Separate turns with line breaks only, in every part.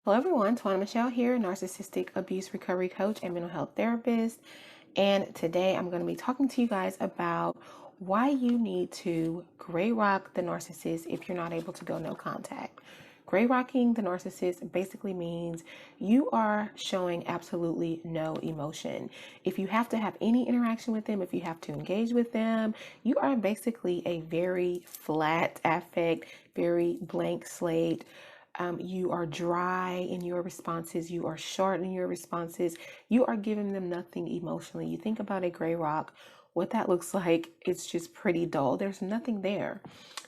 Hello everyone, Twana Michelle here, Narcissistic Abuse Recovery Coach and Mental Health Therapist. And today I'm going to be talking to you guys about why you need to gray rock the narcissist if you're not able to go no contact. Gray rocking the narcissist basically means you are showing absolutely no emotion. If you have to have any interaction with them, if you have to engage with them, you are basically a very flat affect, very blank slate. You are dry in your responses. You are short in your responses. You are giving them nothing emotionally. You think about a gray rock, what that looks like, it's just pretty dull. There's nothing there.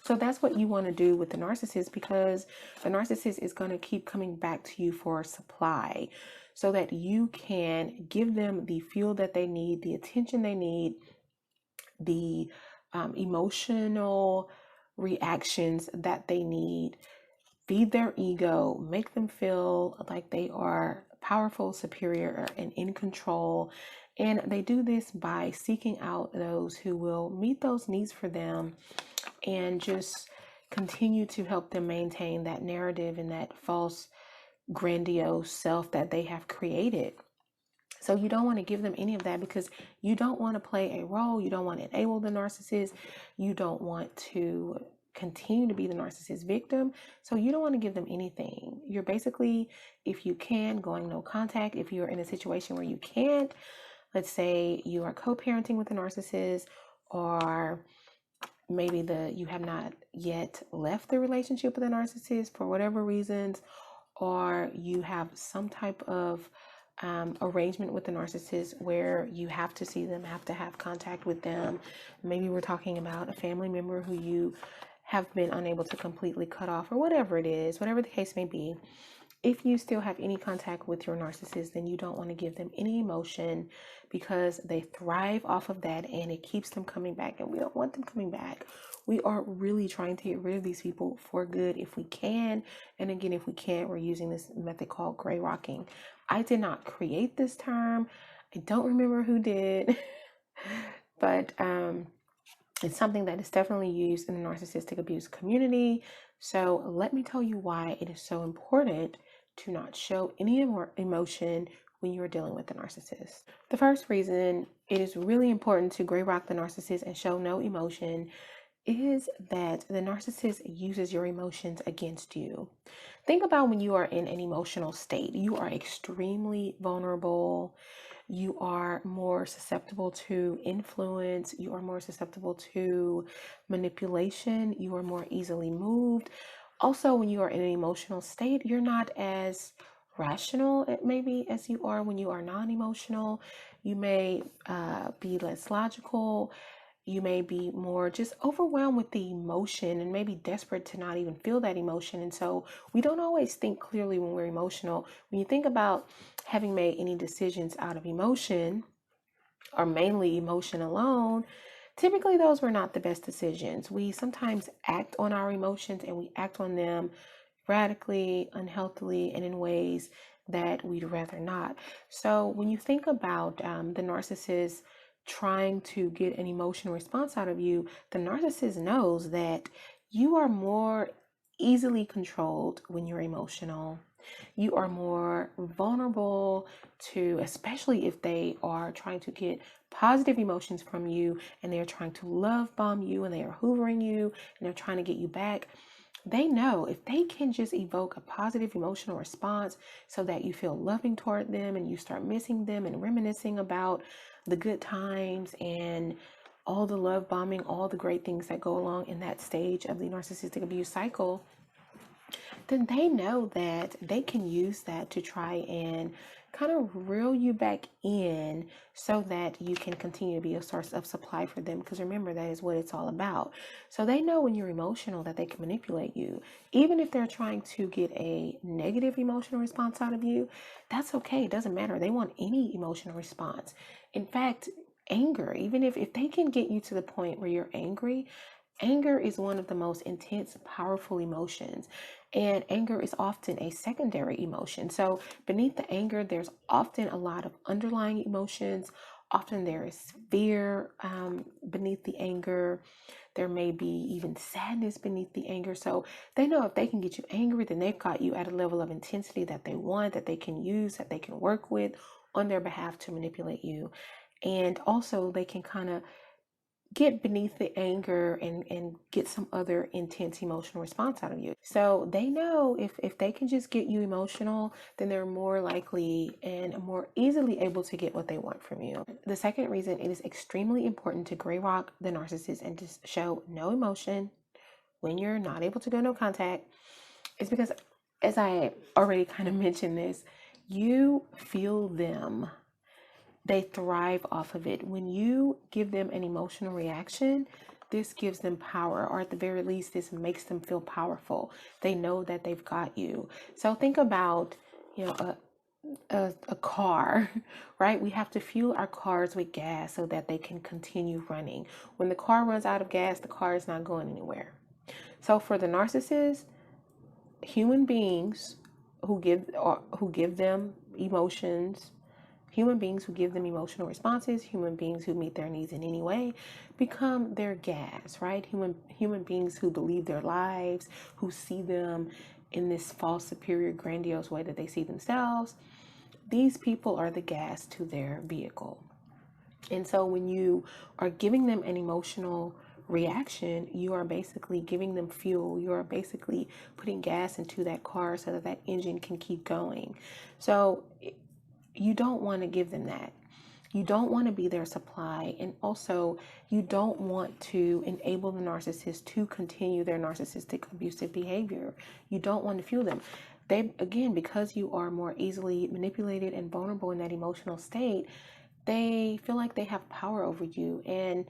So that's what you want to do with the narcissist, because the narcissist is going to keep coming back to you for supply so that you can give them the fuel that they need, the attention they need, the emotional reactions that they need. Feed their ego, make them feel like they are powerful, superior, and in control. And they do this by seeking out those who will meet those needs for them and just continue to help them maintain that narrative and that false, grandiose self that they have created. So you don't want to give them any of that because you don't want to play a role. You don't want to enable the narcissist. You don't want to continue to be the narcissist victim. So you don't want to give them anything. You're basically, if you can, going no contact. If you're in a situation where you can't, let's say you are co-parenting with a narcissist, or maybe you have not yet left the relationship with a narcissist for whatever reasons, or you have some type of arrangement with the narcissist where you have to see them, have to have contact with them. Maybe we're talking about a family member who you have been unable to completely cut off, or whatever it is, whatever the case may be. If you still have any contact with your narcissist, then you don't want to give them any emotion because they thrive off of that and it keeps them coming back, and we don't want them coming back. We are really trying to get rid of these people for good if we can. And again, if we can't, we're using this method called gray rocking. I did not create this term. I don't remember who did, but it's something that is definitely used in the narcissistic abuse community. So let me tell you why it is so important to not show any more emotion when you're dealing with the narcissist. The first reason it is really important to gray rock the narcissist and show no emotion is that the narcissist uses your emotions against you. Think about when you are in an emotional state. You are extremely vulnerable. You are more susceptible to influence. You are more susceptible to manipulation. You are more easily moved. Also, when you are in an emotional state, you're not as rational maybe as you are when you are non-emotional. You may be less logical. You may be more just overwhelmed with the emotion and maybe desperate to not even feel that emotion. And so we don't always think clearly when we're emotional. When you think about having made any decisions out of emotion or mainly emotion alone, typically those were not the best decisions. We sometimes act on our emotions, and we act on them radically, unhealthily, and in ways that we'd rather not. So when you think about the narcissist trying to get an emotional response out of you, the narcissist knows that you are more easily controlled when you're emotional. You are more vulnerable to, especially if they are trying to get positive emotions from you and they're trying to love bomb you and they are hoovering you and they're trying to get you back. They know if they can just evoke a positive emotional response so that you feel loving toward them and you start missing them and reminiscing about the good times and all the love bombing, all the great things that go along in that stage of the narcissistic abuse cycle, then they know that they can use that to try and kind of reel you back in so that you can continue to be a source of supply for them. Because remember, that is what it's all about. So they know when you're emotional that they can manipulate you. Even if they're trying to get a negative emotional response out of you, that's okay. It doesn't matter. They want any emotional response. In fact, anger, even if they can get you to the point where you're angry, anger is one of the most intense, powerful emotions, and anger is often a secondary emotion. So beneath the anger, there's often a lot of underlying emotions. Often there is fear beneath the anger. There may be even sadness beneath the anger. So they know if they can get you angry, then they've got you at a level of intensity that they want, that they can use, that they can work with on their behalf to manipulate you. And also they can kind of get beneath the anger and get some other intense emotional response out of you. So they know if they can just get you emotional, then they're more likely and more easily able to get what they want from you. The second reason it is extremely important to gray rock the narcissist and to show no emotion when you're not able to go no contact is because, as I already kind of mentioned this, you feel them. They thrive off of it. When you give them an emotional reaction, this gives them power, or at the very least, this makes them feel powerful. They know that they've got you. So think about, a car, right? We have to fuel our cars with gas so that they can continue running. When the car runs out of gas, the car is not going anywhere. So for the narcissist, human beings who give them emotions, human beings who give them emotional responses, human beings who meet their needs in any way, become their gas, right? Human beings who believe their lives, who see them in this false, superior, grandiose way that they see themselves. These people are the gas to their vehicle. And so when you are giving them an emotional reaction, you are basically giving them fuel. You are basically putting gas into that car so that that engine can keep going. So you don't want to give them that. You don't want to be their supply. And also, you don't want to enable the narcissist to continue their narcissistic abusive behavior. You don't want to fuel them. They, again, because you are more easily manipulated and vulnerable in that emotional state, they feel like they have power over you. And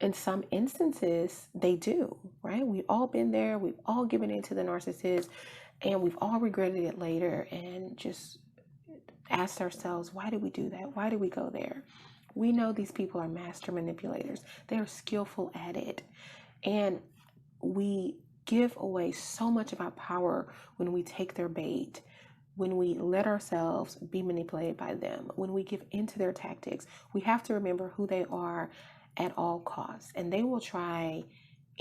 in some instances, they do, right? We've all been there. We've all given in to the narcissist, and we've all regretted it later and just asked ourselves, why did we do that? Why did we go there? We know these people are master manipulators. They are skillful at it. And we give away so much of our power when we take their bait, when we let ourselves be manipulated by them, when we give into their tactics. We have to remember who they are at all costs. And they will try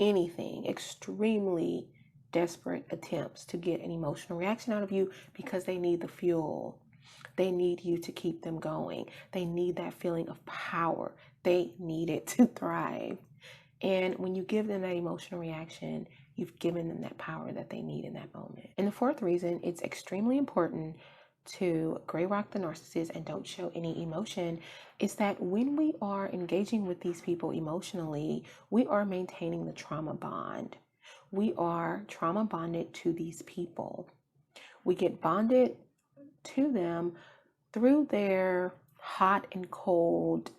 anything, extremely desperate attempts to get an emotional reaction out of you because they need the fuel. They need you to keep them going. They need that feeling of power. They need it to thrive. And when you give them that emotional reaction, you've given them that power that they need in that moment. And the fourth reason it's extremely important to gray rock the narcissist and don't show any emotion is that when we are engaging with these people emotionally, we are maintaining the trauma bond. We are trauma bonded to these people. We get bonded to them through their hot and cold,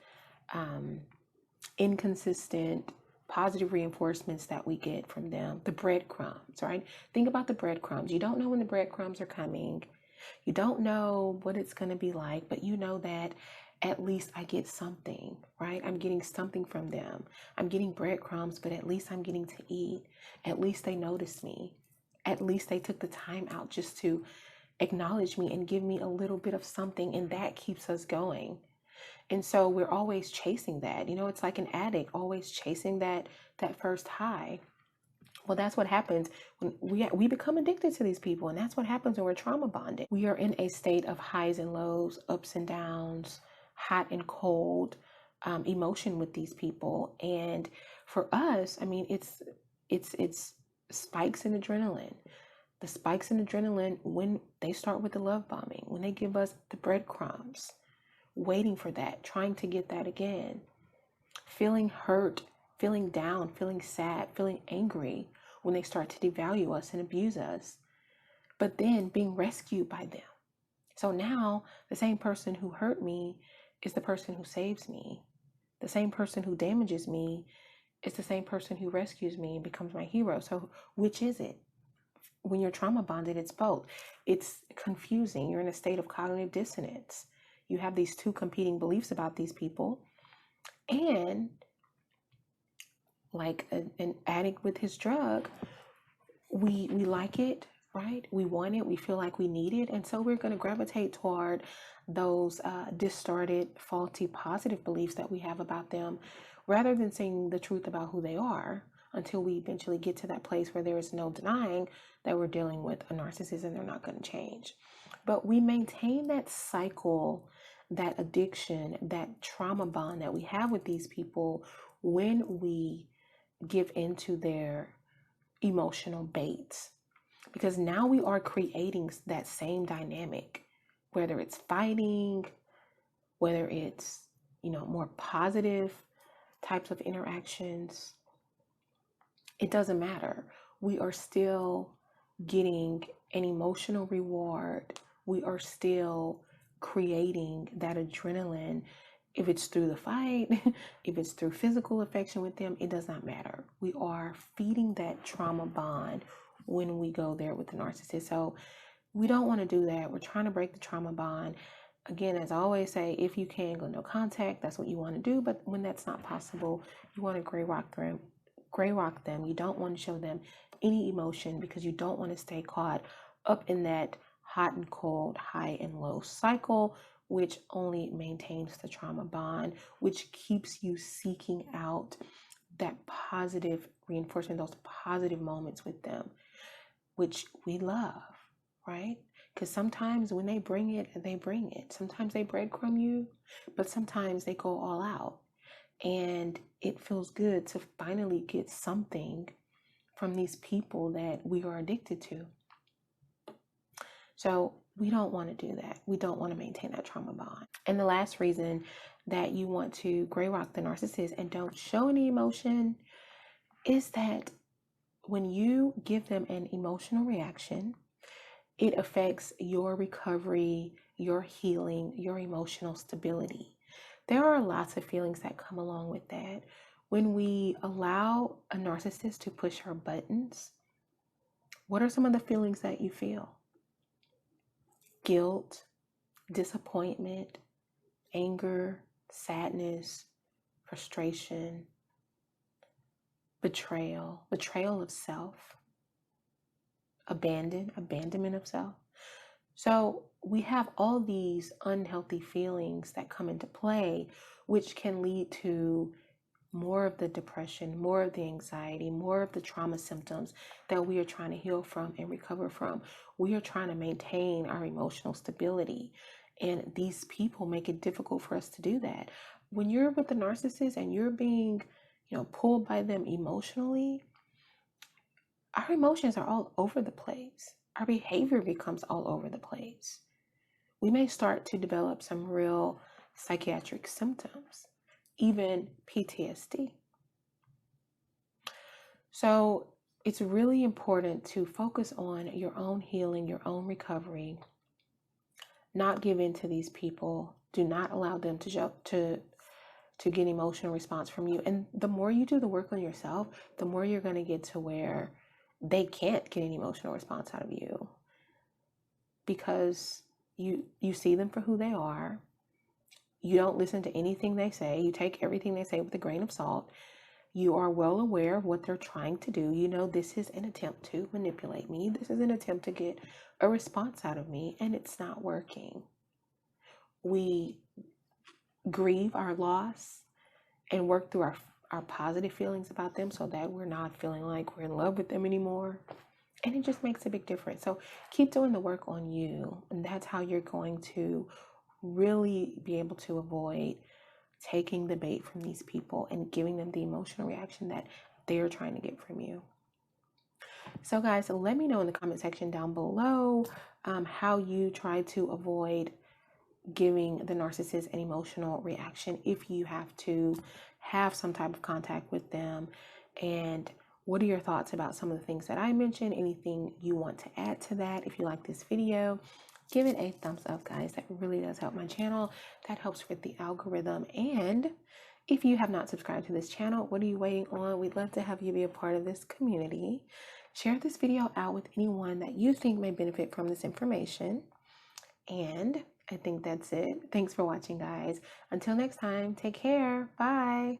inconsistent, positive reinforcements that we get from them. The breadcrumbs, right? Think about the breadcrumbs. You don't know when the breadcrumbs are coming. You don't know what it's going to be like, but you know that at least I get something, right? I'm getting something from them. I'm getting breadcrumbs, but at least I'm getting to eat. At least they noticed me. At least they took the time out just to acknowledge me and give me a little bit of something, and that keeps us going. And so we're always chasing that. It's like an addict always chasing that first high. Well, that's what happens when we become addicted to these people, and that's what happens when we're trauma bonded. We are in a state of highs and lows, ups and downs, hot and cold emotion with these people. And for us, I mean, it's spikes in adrenaline. The spikes in adrenaline when they start with the love bombing, when they give us the breadcrumbs, waiting for that, trying to get that again, feeling hurt, feeling down, feeling sad, feeling angry when they start to devalue us and abuse us, but then being rescued by them. So now the same person who hurt me is the person who saves me. The same person who damages me is the same person who rescues me and becomes my hero. So which is it? When you're trauma bonded, it's both. It's confusing. You're in a state of cognitive dissonance. You have these two competing beliefs about these people. And like an addict with his drug, we like it, right? We want it. We feel like we need it. And so we're going to gravitate toward those distorted, faulty, positive beliefs that we have about them rather than saying the truth about who they are until we eventually get to that place where there is no denying that we're dealing with a narcissist and they're not going to change. But we maintain that cycle, that addiction, that trauma bond that we have with these people when we give into their emotional baits. Because now we are creating that same dynamic, whether it's fighting, whether it's, more positive types of interactions. It doesn't matter. We are still getting an emotional reward. We are still creating that adrenaline. If it's through the fight, if it's through physical affection with them, it does not matter. We are feeding that trauma bond when we go there with the narcissist. So we don't want to do that. We're trying to break the trauma bond. Again, as I always say, if you can go no contact, that's what you want to do. But when that's not possible, you want to gray rock them. You don't want to show them any emotion because you don't want to stay caught up in that hot and cold, high and low cycle, which only maintains the trauma bond, which keeps you seeking out that positive reinforcement, those positive moments with them, which we love, right? Because sometimes when they bring it, they bring it. Sometimes they breadcrumb you, but sometimes they go all out. And it feels good to finally get something from these people that we are addicted to. So we don't want to do that. We don't want to maintain that trauma bond. And the last reason that you want to gray rock the narcissist and don't show any emotion is that when you give them an emotional reaction, it affects your recovery, your healing, your emotional stability. There are lots of feelings that come along with that. When we allow a narcissist to push her buttons, what are some of the feelings that you feel? Guilt, disappointment, anger, sadness, frustration, betrayal of self, abandonment of self. So we have all these unhealthy feelings that come into play, which can lead to more of the depression, more of the anxiety, more of the trauma symptoms that we are trying to heal from and recover from. We are trying to maintain our emotional stability. And these people make it difficult for us to do that. When you're with the narcissist and you're being, pulled by them emotionally, our emotions are all over the place. Our behavior becomes all over the place. We may start to develop some real psychiatric symptoms, even PTSD. So it's really important to focus on your own healing, your own recovery, not give in to these people. Do not allow them to get emotional response from you. And the more you do the work on yourself, the more you're going to get to where they can't get an emotional response out of you, because you see them for who they are. You don't listen to anything they say. You take everything they say with a grain of salt. You are well aware of what they're trying to do. This is an attempt to manipulate me. This is an attempt to get a response out of me, and it's not working. We grieve our loss and work through our positive feelings about them so that we're not feeling like we're in love with them anymore. And it just makes a big difference. So keep doing the work on you. And that's how you're going to really be able to avoid taking the bait from these people and giving them the emotional reaction that they're trying to get from you. So guys, let me know in the comment section down below how you try to avoid giving the narcissist an emotional reaction if you have to have some type of contact with them. And what are your thoughts about some of the things that I mentioned? Anything you want to add to that? If you like this video, give it a thumbs up, guys. That really does help my channel. That helps with the algorithm. And if you have not subscribed to this channel, what are you waiting on? We'd love to have you be a part of this community. Share this video out with anyone that you think may benefit from this information. And I think that's it. Thanks for watching, guys. Until next time, take care. Bye.